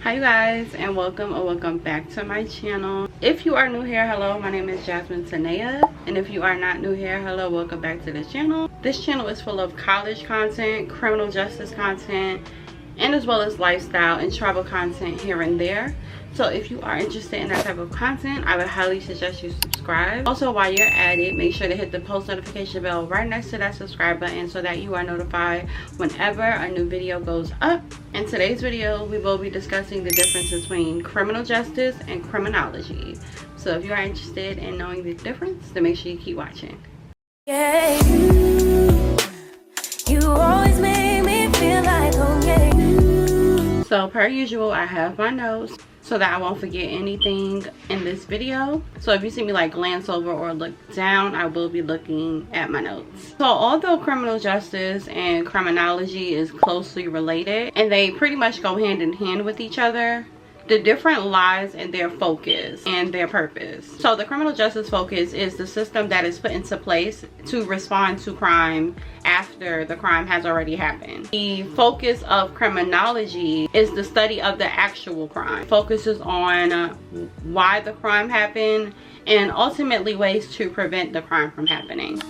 Hi you guys, and welcome back to my channel. If you are new here, hello, my name is Jazmine Tanaya, and if you are not new here, hello, welcome back to the channel. This channel is full of college content, criminal justice content, and as well as lifestyle and travel content here and there. So if you are interested in that type of content, I would highly suggest you subscribe. Also, while you're at it, make sure to hit the post notification bell right next to that subscribe button so that you are notified whenever a new video goes up. In today's video, we will be discussing the difference between criminal justice and criminology. So if you are interested in knowing the difference, then make sure you keep watching. Yeah, you always make me feel like home, yeah. So per usual, I have my notes so that I won't forget anything in this video. So if you see me like glance over or look down, I will be looking at my notes. So although criminal justice and criminology is closely related and they pretty much go hand in hand with each other, the difference lies in their focus and their purpose. So the criminal justice focus is the system that is put into place to respond to crime after the crime has already happened. The focus of criminology is the study of the actual crime. Focuses on why the crime happened and ultimately ways to prevent the crime from happening.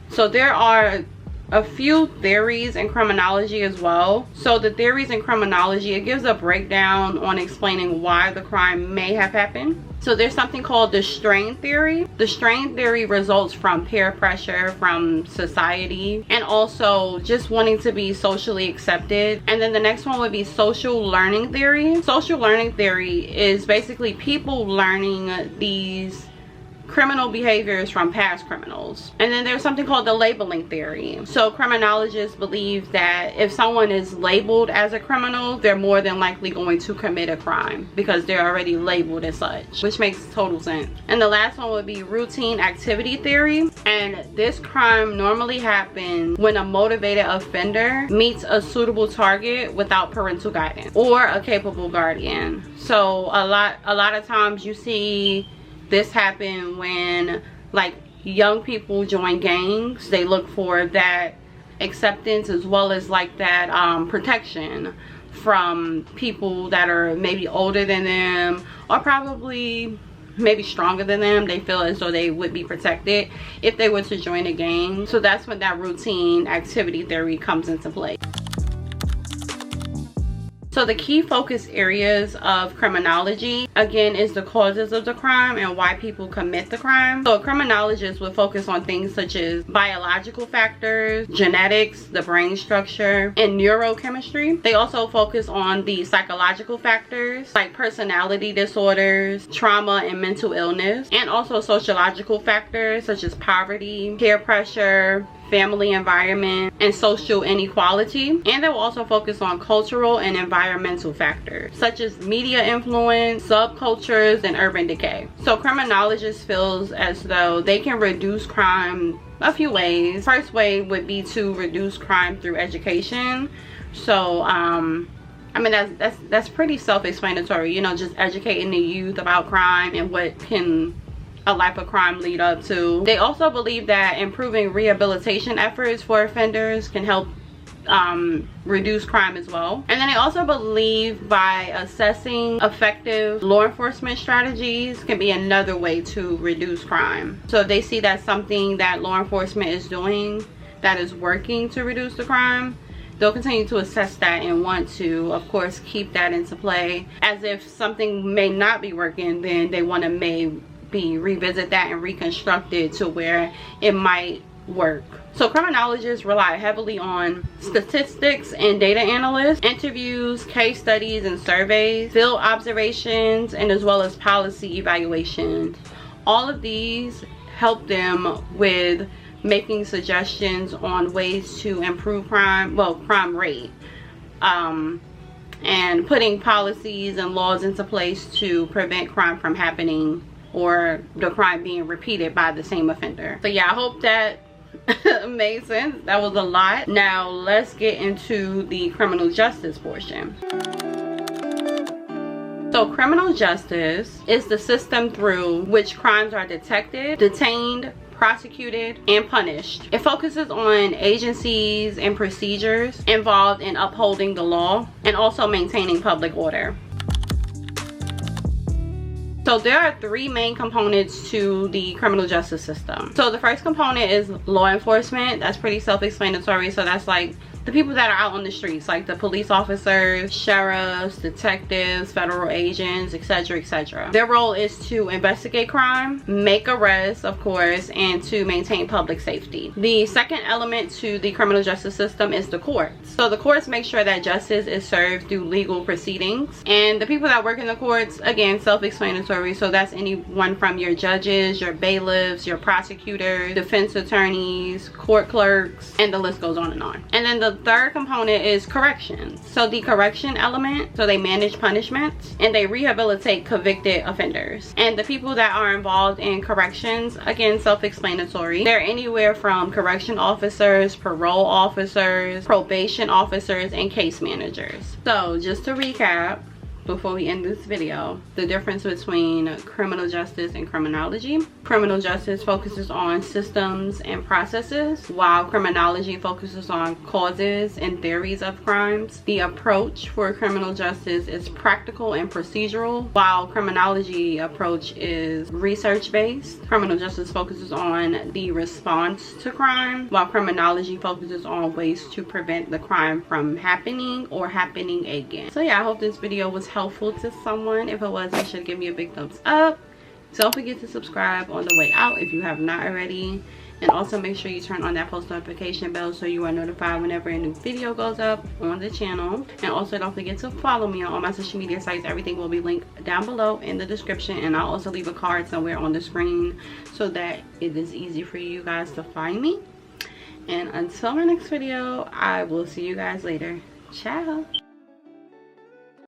So there are a few theories in criminology as well. So the theories in criminology, it gives a breakdown on explaining why the crime may have happened. So there's something called the strain theory. The strain theory results from peer pressure from society and also just wanting to be socially accepted. And then the next one would be social learning theory. Social learning theory is basically people learning these criminal behaviors from past criminals. And then there's something called the labeling theory. So criminologists believe that if someone is labeled as a criminal, they're more than likely going to commit a crime because they're already labeled as such, which makes total sense. And the last one would be routine activity theory. And this crime normally happens when a motivated offender meets a suitable target without parental guidance or a capable guardian. So a lot of times you see this happen when like young people join gangs. They look for that acceptance as well as like that protection from people that are maybe older than them or probably maybe stronger than them. They feel as though they would be protected if they were to join a gang. So that's when that routine activity theory comes into play. So the key focus areas of criminology, again, is the causes of the crime and why people commit the crime. So a criminologist would focus on things such as biological factors, genetics, the brain structure, and neurochemistry. They also focus on the psychological factors like personality disorders, trauma and mental illness, and also sociological factors such as poverty, peer pressure, family environment, and social inequality. And they will also focus on cultural and environmental factors such as media influence, subcultures, and urban decay. So criminologists feels as though they can reduce crime a few ways. First way would be to reduce crime through education. So I mean that's pretty self-explanatory, you know, just educating the youth about crime and what can a life of crime lead up to. They also believe that improving rehabilitation efforts for offenders can help reduce crime as well. And then they also believe by assessing effective law enforcement strategies can be another way to reduce crime. So if they see that something that law enforcement is doing that is working to reduce the crime, they'll continue to assess that and want to, of course, keep that into play. As if something may not be working, then they want to maybe revisit that and reconstruct it to where it might work. So criminologists rely heavily on statistics and data analysts, interviews, case studies and surveys, field observations, and as well as policy evaluations. All of these help them with making suggestions on ways to improve crime rate, and putting policies and laws into place to prevent crime from happening or the crime being repeated by the same offender. So yeah, I hope that made sense. That was a lot. Now let's get into the criminal justice portion. So criminal justice is the system through which crimes are detected, detained, prosecuted, and punished. It focuses on agencies and procedures involved in upholding the law and also maintaining public order. So there are three main components to the criminal justice system. So the first component is law enforcement. That's pretty self-explanatory. So that's like the people that are out on the streets, like the police officers, sheriffs, detectives, federal agents, etc., etc. Their role is to investigate crime, make arrests, of course, and to maintain public safety. The second element to the criminal justice system is the courts. So the courts make sure that justice is served through legal proceedings. And the people that work in the courts, again, self-explanatory. So that's anyone from your judges, your bailiffs, your prosecutors, defense attorneys, court clerks, and the list goes on and on. And then the third component is corrections. So the correction element, so they manage punishments and they rehabilitate convicted offenders. And the people that are involved in corrections, again, self-explanatory. They're anywhere from correction officers, parole officers, probation officers, and case managers. So just to recap, before we end this video, the difference between criminal justice and criminology. Criminal justice focuses on systems and processes, while criminology focuses on causes and theories of crimes. The approach for criminal justice is practical and procedural, while criminology approach is research-based. Criminal justice focuses on the response to crime, while criminology focuses on ways to prevent the crime from happening or happening again. So yeah, I hope this video was helpful to someone. If it was, you should give me a big thumbs up. Don't forget to subscribe on the way out if you have not already, and also make sure you turn on that post notification bell so you are notified whenever a new video goes up on the channel. And also don't forget to follow me on all my social media sites. Everything will be linked down below in the description, and I'll also leave a card somewhere on the screen so that it is easy for you guys to find me. And until my next video, I will see you guys later. Ciao.